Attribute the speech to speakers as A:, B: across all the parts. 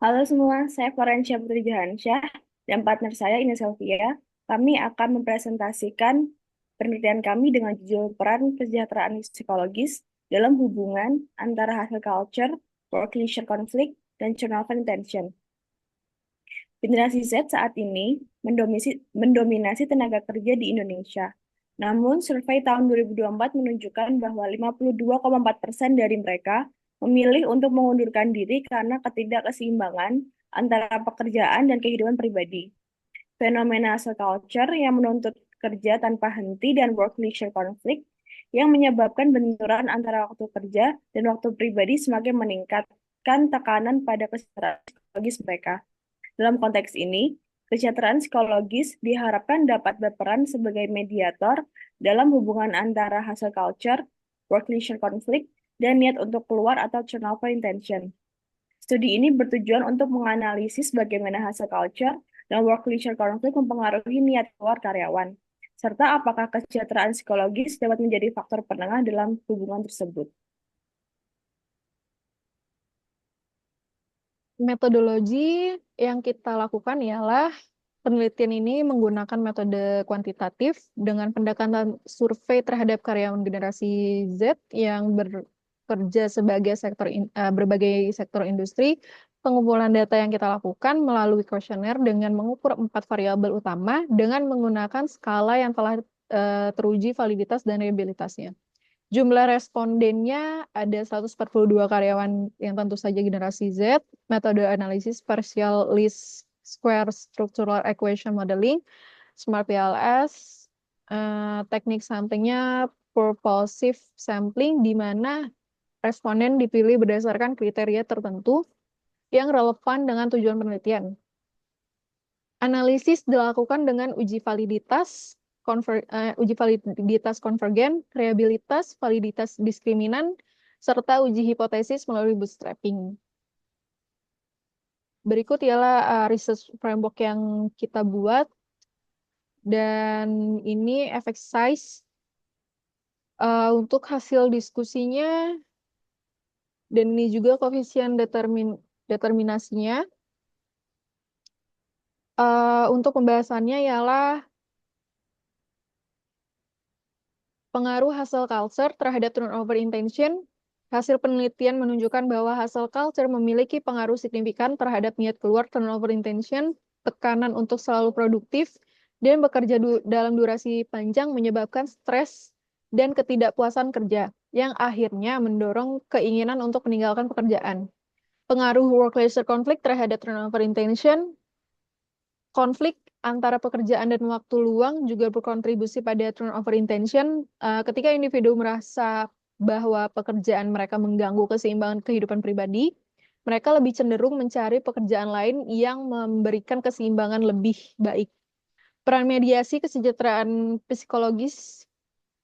A: Halo semua, saya Florencia Putri Johansyah dan partner saya Ines Elvia. Kami akan mempresentasikan penelitian kami dengan judul Peran Kesejahteraan Psikologis dalam hubungan antara hasil culture, work-leisure conflict, dan turnover intention. Generasi Z saat ini mendominasi tenaga kerja di Indonesia. Namun, survei tahun 2024 menunjukkan bahwa 52,4% dari mereka memilih untuk mengundurkan diri karena ketidakkeseimbangan antara pekerjaan dan kehidupan pribadi. Fenomena hustle culture yang menuntut kerja tanpa henti dan work-leisure conflict yang menyebabkan benturan antara waktu kerja dan waktu pribadi semakin meningkatkan tekanan pada kesehatan psikologis mereka. Dalam konteks ini, kesejahteraan psikologis diharapkan dapat berperan sebagai mediator dalam hubungan antara hustle culture, work-leisure conflict, dan niat untuk keluar atau turnover intention. Studi ini bertujuan untuk menganalisis bagaimana hustle culture dan work-leisure conflict mempengaruhi niat keluar karyawan, serta apakah kesejahteraan psikologis dapat menjadi faktor penengah dalam hubungan tersebut.
B: Metodologi yang kita lakukan ialah penelitian ini menggunakan metode kuantitatif dengan pendekatan survei terhadap karyawan generasi Z yang bekerja sebagai berbagai sektor industri. Pengumpulan data yang kita lakukan melalui kuesioner dengan mengukur 4 variabel utama dengan menggunakan skala yang telah teruji validitas dan reliabilitasnya. Jumlah respondennya ada 142 karyawan yang tentu saja generasi Z, metode analisis partial least square structural equation modeling, Smart PLS, teknik sampingnya purposive sampling, di mana responden dipilih berdasarkan kriteria tertentu yang relevan dengan tujuan penelitian. Analisis dilakukan dengan uji validitas konvergen, reliabilitas, validitas diskriminan, serta uji hipotesis melalui bootstrapping. Berikut ialah research framework yang kita buat, dan ini effect size untuk hasil diskusinya, dan ini juga koefisien determinasinya. Untuk pembahasannya ialah pengaruh hustle culture terhadap turnover intention. Hasil penelitian menunjukkan bahwa hustle culture memiliki pengaruh signifikan terhadap niat keluar, turnover intention, tekanan untuk selalu produktif, dan bekerja dalam durasi panjang menyebabkan stres dan ketidakpuasan kerja, yang akhirnya mendorong keinginan untuk meninggalkan pekerjaan. Pengaruh work-leisure conflict terhadap turnover intention. Konflik antara pekerjaan dan waktu luang juga berkontribusi pada turnover intention. Ketika individu merasa bahwa pekerjaan mereka mengganggu keseimbangan kehidupan pribadi, mereka lebih cenderung mencari pekerjaan lain yang memberikan keseimbangan lebih baik. Peran mediasi kesejahteraan psikologis.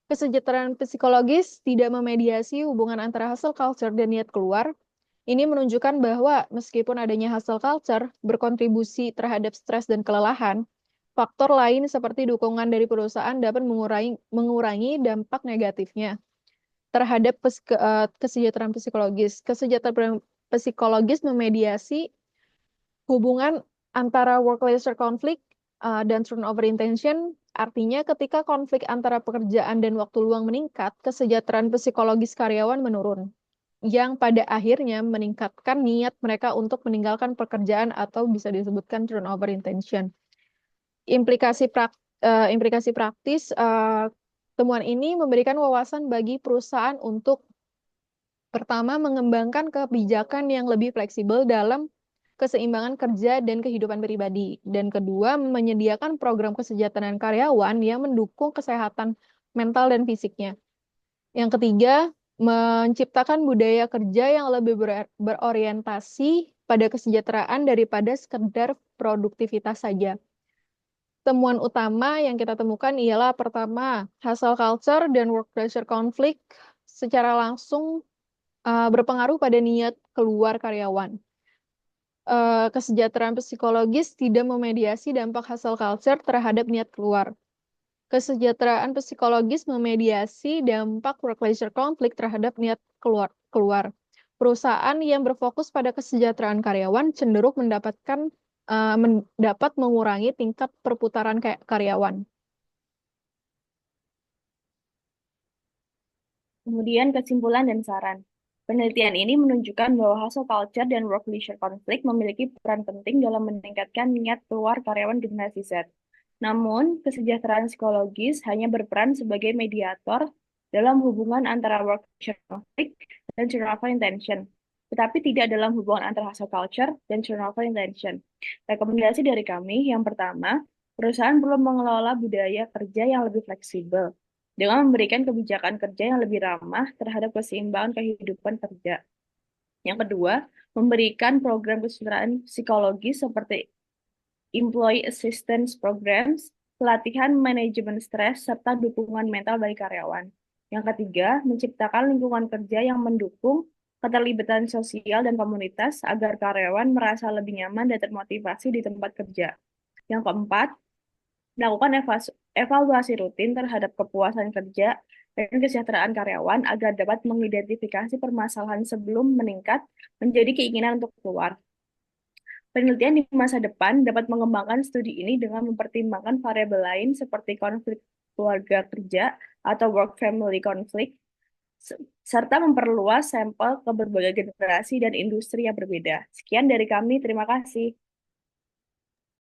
B: Kesejahteraan psikologis tidak memediasi hubungan antara hustle culture dan niat keluar. Ini menunjukkan bahwa meskipun adanya hustle culture berkontribusi terhadap stres dan kelelahan, faktor lain seperti dukungan dari perusahaan dapat mengurangi dampak negatifnya terhadap kesejahteraan psikologis. Kesejahteraan psikologis memediasi hubungan antara work-leisure conflict dan turnover intention. Artinya ketika konflik antara pekerjaan dan waktu luang meningkat, kesejahteraan psikologis karyawan menurun, yang pada akhirnya meningkatkan niat mereka untuk meninggalkan pekerjaan atau bisa disebutkan turnover intention. Implikasi praktis, temuan ini memberikan wawasan bagi perusahaan untuk pertama mengembangkan kebijakan yang lebih fleksibel dalam keseimbangan kerja dan kehidupan pribadi, dan kedua menyediakan program kesejahteraan karyawan yang mendukung kesehatan mental dan fisiknya. Yang ketiga, menciptakan budaya kerja yang lebih berorientasi pada kesejahteraan daripada sekedar produktivitas saja. Temuan utama yang kita temukan ialah pertama, hustle culture dan work pressure conflict secara langsung berpengaruh pada niat keluar karyawan. Kesejahteraan psikologis tidak memediasi dampak hustle culture terhadap niat keluar. Kesejahteraan psikologis memediasi dampak work-leisure conflict terhadap niat keluar. Perusahaan yang berfokus pada kesejahteraan karyawan cenderung mendapat mengurangi tingkat perputaran karyawan.
A: Kemudian kesimpulan dan saran. Penelitian ini menunjukkan bahwa hustle culture dan work-leisure conflict memiliki peran penting dalam meningkatkan niat keluar karyawan generasi Z. Namun, kesejahteraan psikologis hanya berperan sebagai mediator dalam hubungan antara work-leisure conflict dan turnover intention, tetapi tidak dalam hubungan antara hustle culture dan turnover intention. Rekomendasi dari kami, yang pertama, perusahaan perlu mengelola budaya kerja yang lebih fleksibel dengan memberikan kebijakan kerja yang lebih ramah terhadap keseimbangan kehidupan kerja. Yang kedua, memberikan program kesejahteraan psikologis seperti employee assistance programs, pelatihan manajemen stres, serta dukungan mental bagi karyawan. Yang ketiga, menciptakan lingkungan kerja yang mendukung keterlibatan sosial dan komunitas agar karyawan merasa lebih nyaman dan termotivasi di tempat kerja. Yang keempat, melakukan evaluasi rutin terhadap kepuasan kerja dan kesejahteraan karyawan agar dapat mengidentifikasi permasalahan sebelum meningkat menjadi keinginan untuk keluar. Penelitian di masa depan dapat mengembangkan studi ini dengan mempertimbangkan variabel lain seperti konflik keluarga kerja atau work-family conflict, serta memperluas sampel ke berbagai generasi dan industri yang berbeda. Sekian dari kami, terima kasih.